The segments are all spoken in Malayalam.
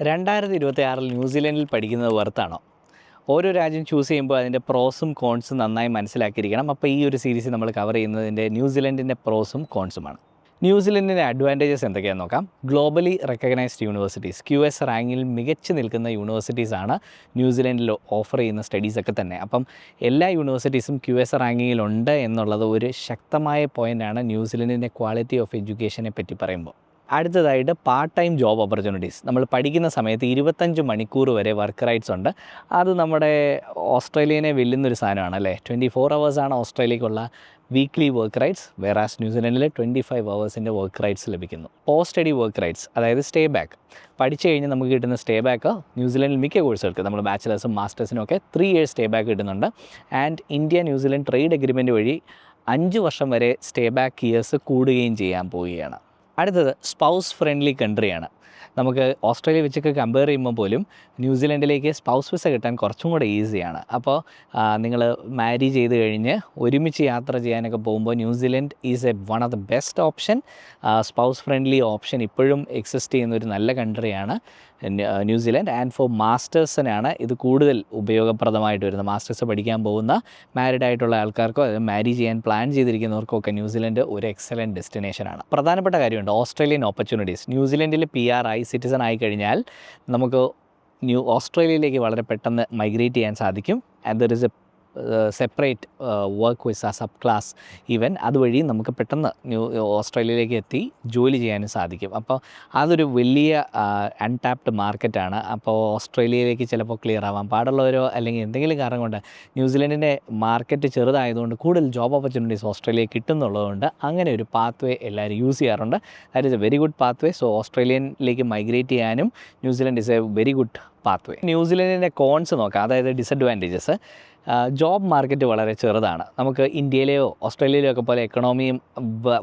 2026 ന്യൂസിലൻഡിൽ പഠിക്കുന്നത് വെർത്താണോ? ഓരോ രാജ്യം ചൂസ് ചെയ്യുമ്പോൾ അതിൻ്റെ പ്രോസും കോൺസും നന്നായി മനസ്സിലാക്കിയിരിക്കണം. അപ്പോൾ ഈ ഒരു സീരീസ് നമ്മൾ കവർ ചെയ്യുന്നതിൻ്റെ ന്യൂസിലൻഡിൻ്റെ പ്രോസും കോൺസുമാണ്. ന്യൂസിലൻഡിൻ്റെ അഡ്വാൻറ്റേജസ് എന്തൊക്കെയാണെന്ന് നോക്കാം. ഗ്ലോബലി റെക്കഗ്നൈസ്ഡ് യൂണിവേഴ്സിറ്റീസ്, QS റാങ്കിൽ മികച്ചു നിൽക്കുന്ന യൂണിവേഴ്സിറ്റീസാണ് ന്യൂസിലൻഡിൽ ഓഫർ ചെയ്യുന്ന സ്റ്റഡീസൊക്കെ തന്നെ. അപ്പം എല്ലാ യൂണിവേഴ്സിറ്റീസും QS റാങ്കിങ്ങിലുണ്ട് എന്നുള്ളത് ഒരു ശക്തമായ പോയിൻ്റാണ് ന്യൂസിലൻഡിൻ്റെ ക്വാളിറ്റി ഓഫ് എഡ്യൂക്കേഷനെ പറ്റി പറയുമ്പോൾ. അടുത്തതായിട്ട് പാർട്ട് ടൈം ജോബ് ഓപ്പർച്യൂണിറ്റീസ്. നമ്മൾ പഠിക്കുന്ന സമയത്ത് 25 മണിക്കൂർ വരെ വർക്ക് റൈറ്റ്സ് ഉണ്ട്. അത് നമ്മുടെ ഓസ്ട്രേലിയനെ വെല്ലുന്നൊരു സാധനമാണ് അല്ലേ. 24 ഹവേഴ്സാണ് ഓസ്ട്രേലിയക്കുള്ള വീക്ക്ലി വർക്ക് റൈറ്റ്സ്, വേറാസ് ന്യൂസിലൻഡിൽ 25 ഹവേഴ്സിൻ്റെ വർക്ക് റൈറ്റ്സ് ലഭിക്കുന്നു. പോസ്റ്റ് സ്റ്റഡി വർക്ക് റൈറ്റ്സ്, അതായത് സ്റ്റേ ബാക്ക്. പഠിച്ചു കഴിഞ്ഞ് നമുക്ക് കിട്ടുന്ന സ്റ്റേ ബാക്ക് ന്യൂസിലൻഡിൽ മിക്ക കോഴ്സുകൾക്ക്, നമ്മൾ ബാച്ചിലേഴ്സും മാസ്റ്റേഴ്സിനും ഒക്കെ 3 ഇയേഴ്സ് സ്റ്റേ ബാക്ക് കിട്ടുന്നുണ്ട്. And India New Zealand trade agreement വഴി 5 വർഷം വരെ സ്റ്റേ ബാക്ക് ഇയേഴ്സ് കൂടുകയും ചെയ്യാൻ പോവുകയാണ്. അടുത്തത് സ്പൗസ് ഫ്രണ്ട്ലി കൺട്രിയാണ്. നമുക്ക് ഓസ്ട്രേലിയ വെച്ചൊക്കെ കമ്പയർ ചെയ്യുമ്പോൾ പോലും ന്യൂസിലൻഡിലേക്ക് സ്പൗസ് വിസ കിട്ടാൻ കുറച്ചും കൂടെ ഈസിയാണ്. അപ്പോൾ നിങ്ങൾ മാരി ചെയ്ത് കഴിഞ്ഞ് ഒരുമിച്ച് യാത്ര ചെയ്യാനൊക്കെ പോകുമ്പോൾ New Zealand is one of the best option. Spouse friendly option ഇപ്പോഴും എക്സിസ്റ്റ് ചെയ്യുന്ന ഒരു നല്ല കൺട്രിയാണ് ന്യൂസിലൻഡ്. ആൻഡ് ഫോർ മാസ്റ്റേഴ്സിനാണ് ഇത് കൂടുതൽ ഉപയോഗപ്രദമായിട്ട് വരുന്നത്. മാസ്റ്റേഴ്സ് പഠിക്കാൻ പോകുന്ന മാരിഡ് ആയിട്ടുള്ള ആൾക്കാർക്കോ അത് മാരി ചെയ്യാൻ പ്ലാൻ ചെയ്തിരിക്കുന്നവർക്കൊക്കെ ന്യൂസിലൻഡ് ഒരു എക്സലൻറ്റ് ഡെസ്റ്റിനേഷനാണ്. പ്രധാനപ്പെട്ട കാര്യമുണ്ട് ഓസ്ട്രേലിയൻ ഓപ്പർച്യൂണിറ്റീസ്. ന്യൂസിലൻഡിൽ PR ആയി, സിറ്റിസൺ ആയി കഴിഞ്ഞാൽ നമുക്ക് ഓസ്ട്രേലിയയിലേക്ക് വളരെ പെട്ടെന്ന് മൈഗ്രേറ്റ് ചെയ്യാൻ സാധിക്കും. And there is A separate work visa sub class even. അതുവഴി നമുക്ക് പെട്ടെന്ന് ഓസ്ട്രേലിയയിലേക്ക് എത്തി ജോലി ചെയ്യാനും സാധിക്കും. അപ്പോൾ അതൊരു വലിയ അൺടാപ്ഡ് മാർക്കറ്റാണ്. അപ്പോൾ ഓസ്ട്രേലിയയിലേക്ക് ചിലപ്പോൾ ക്ലിയർ ആവാൻ പാടുള്ളവരോ അല്ലെങ്കിൽ എന്തെങ്കിലും കാരണം കൊണ്ട് ന്യൂസിലൻഡിൻ്റെ മാർക്കറ്റ് ചെറുതായതുകൊണ്ട് കൂടുതൽ ജോബ് ഓപ്പർച്യൂണിറ്റീസ് ഓസ്ട്രേലിയയിൽ കിട്ടുന്നുള്ളതുകൊണ്ട് അങ്ങനെ ഒരു പാത്ത് വേ എല്ലാവരും യൂസ് ചെയ്യാറുണ്ട്. That is a very good path way. So ഓസ്ട്രേലിയനിലേക്ക് മൈഗ്രേറ്റ് ചെയ്യാനും New Zealand is a very good path way. ന്യൂസിലൻഡിൻ്റെ കോൺസ് നോക്കാം, അതായത് ഡിസഡ്വാൻറ്റേജസ്. ജോബ് മാർക്കറ്റ് വളരെ ചെറുതാണ്. നമുക്ക് ഇന്ത്യയിലെയോ ഓസ്ട്രേലിയയിലെയോ ഒക്കെ പോലെ എക്കണോമിയും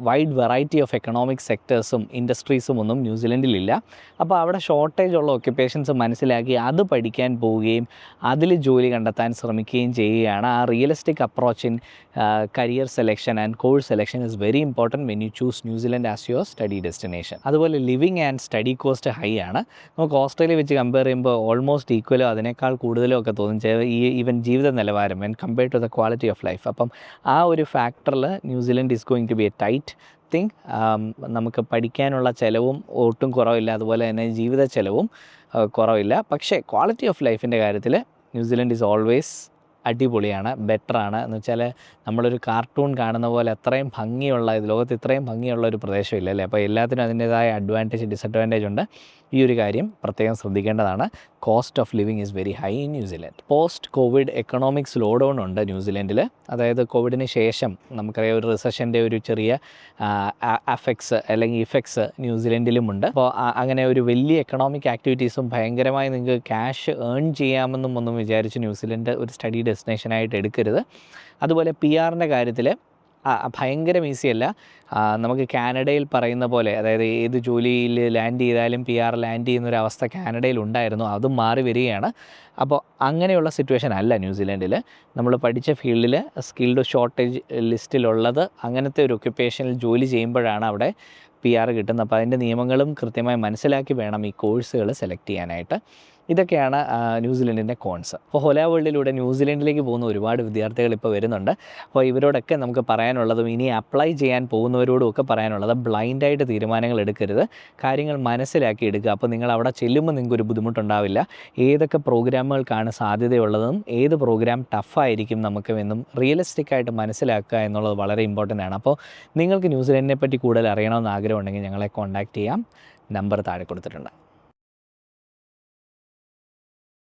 വൈഡ് വെറൈറ്റി ഓഫ് എക്കണോമിക് സെക്ടേഴ്സും ഇൻഡസ്ട്രീസും ഒന്നും ന്യൂസിലൻഡിലില്ല. അപ്പോൾ അവിടെ ഷോർട്ടേജ് ഉള്ള ഒക്യുപ്പേഷൻസ് മനസ്സിലാക്കി അത് പഠിക്കാൻ പോവുകയും അതിൽ ജോലി കണ്ടെത്താൻ ശ്രമിക്കുകയും ചെയ്യുകയാണ്. ആ realistic approach in career selection and course selection is very important when you choose New Zealand as your study destination. അതുപോലെ living and study cost high ആണ്. നമുക്ക് ഓസ്ട്രേലിയ വെച്ച് കമ്പയർ ചെയ്യുമ്പോൾ ഓൾമോസ്റ്റ് ഈക്വലോ അതിനേക്കാൾ കൂടുതലോ ഒക്കെ തോന്നും ഈവൻ ജീവിത നിലവാരം when compare to the quality of life. അപ്പം ആ ഒരു ഫാക്ടറിൽ New Zealand is going to be a tight thing. നമുക്ക് പഠിക്കാനുള്ള ചിലവും ഒട്ടും കുറവില്ല, അതുപോലെ തന്നെ ജീവിത ചിലവും കുറവില്ല. പക്ഷേ ക്വാളിറ്റി ഓഫ് ലൈഫിൻ്റെ കാര്യത്തിൽ ന്യൂസിലൻഡ് ഈസ് ഓൾവേസ് അടിപൊളിയാണ്, ബെറ്ററാണ്. എന്ന് വെച്ചാൽ നമ്മളൊരു കാർട്ടൂൺ കാണുന്ന പോലെ അത്രയും ഭംഗിയുള്ള, ലോകത്ത് ഇത്രയും ഭംഗിയുള്ള ഒരു പ്രദേശമില്ല അല്ലേ. അപ്പോൾ എല്ലാത്തിനും അതിൻ്റേതായ അഡ്വാൻറ്റേജ് ഡിസഡ്വാൻറ്റേജ് ഉണ്ട്. ഈ ഒരു കാര്യം പ്രത്യേകം ശ്രദ്ധിക്കേണ്ടതാണ്. Cost of living is very high in New Zealand. Post Covid economic slow down ഉണ്ട് ന്യൂസിലൻഡിൽ. അതായത് കോവിഡിന് ശേഷം നമുക്കറിയാം ഒരു റിസഷൻ്റെ ഒരു ചെറിയ അഫക്ട്സ് അല്ലെങ്കിൽ ഇഫക്ട്സ് ന്യൂസിലൻഡിലുമുണ്ട്. അപ്പോൾ അങ്ങനെ ഒരു വലിയ എക്കണോമിക് ആക്ടിവിറ്റീസും ഭയങ്കരമായി നിങ്ങൾക്ക് ക്യാഷ് ഏൺ ചെയ്യാമെന്നും ഒന്നും വിചാരിച്ച് ന്യൂസിലൻഡ് ഒരു സ്റ്റഡി ഡെസ്റ്റിനേഷനായിട്ട് എടുക്കരുത്. അതുപോലെ PRൻ്റെ കാര്യത്തിൽ ഭയങ്കര ഈസിയല്ല. നമുക്ക് കാനഡയിൽ പറയുന്ന പോലെ, അതായത് ഏത് ജോലിയിൽ ലാൻഡ് ചെയ്താലും PR ലാൻഡ് ചെയ്യുന്നൊരവസ്ഥ കാനഡയിൽ ഉണ്ടായിരുന്നു, അതും മാറി വരികയാണ്. അപ്പോൾ അങ്ങനെയുള്ള സിറ്റുവേഷൻ അല്ല ന്യൂസിലൻഡിൽ. നമ്മൾ പഠിച്ച ഫീൽഡിൽ സ്കിൽഡ് ഷോർട്ടേജ് ലിസ്റ്റിലുള്ളത് അങ്ങനത്തെ ഒരു ഒക്യുപ്പേഷനിൽ ജോലി ചെയ്യുമ്പോഴാണ് അവിടെ PR കിട്ടുന്നത്. അപ്പോൾ അതിൻ്റെ നിയമങ്ങളും കൃത്യമായി മനസ്സിലാക്കി വേണം ഈ കോഴ്സുകൾ സെലക്ട് ചെയ്യാനായിട്ട്. ഇതൊക്കെയാണ് ന്യൂസിലൻഡിൻ്റെ കോൺസ്. അപ്പോൾ ഹോല വേൾഡിലൂടെ ന്യൂസിലൻഡിലേക്ക് പോകുന്ന ഒരുപാട് വിദ്യാർത്ഥികൾ ഇപ്പോൾ വരുന്നുണ്ട്. അപ്പോൾ ഇവരോടൊക്കെ നമുക്ക് പറയാനുള്ളതും ഇനി അപ്ലൈ ചെയ്യാൻ പോകുന്നവരോടും ഒക്കെ പറയാനുള്ളത് ബ്ലൈൻഡായിട്ട് തീരുമാനങ്ങൾ എടുക്കരുത്, കാര്യങ്ങൾ മനസ്സിലാക്കി എടുക്കുക. അപ്പോൾ നിങ്ങൾ അവിടെ ചെല്ലുമ്പോൾ നിങ്ങൾക്കൊരു ബുദ്ധിമുട്ടുണ്ടാവില്ല. ഏതൊക്കെ പ്രോഗ്രാമുകൾക്കാണ് സാധ്യതയുള്ളതും ഏത് പ്രോഗ്രാം ടഫായിരിക്കും നമുക്ക് എന്നും റിയലിസ്റ്റിക്കായിട്ട് മനസ്സിലാക്കുക എന്നുള്ളത് വളരെ ഇമ്പോർട്ടൻ്റ് ആണ്. അപ്പോൾ നിങ്ങൾക്ക് ന്യൂസിലൻഡിനെ പറ്റി കൂടുതൽ അറിയണമെന്ന് ആഗ്രഹമുണ്ടെങ്കിൽ ഞങ്ങളെ കോൺടാക്റ്റ് ചെയ്യാം. നമ്പർ താഴെ കൊടുത്തിട്ടുണ്ട്.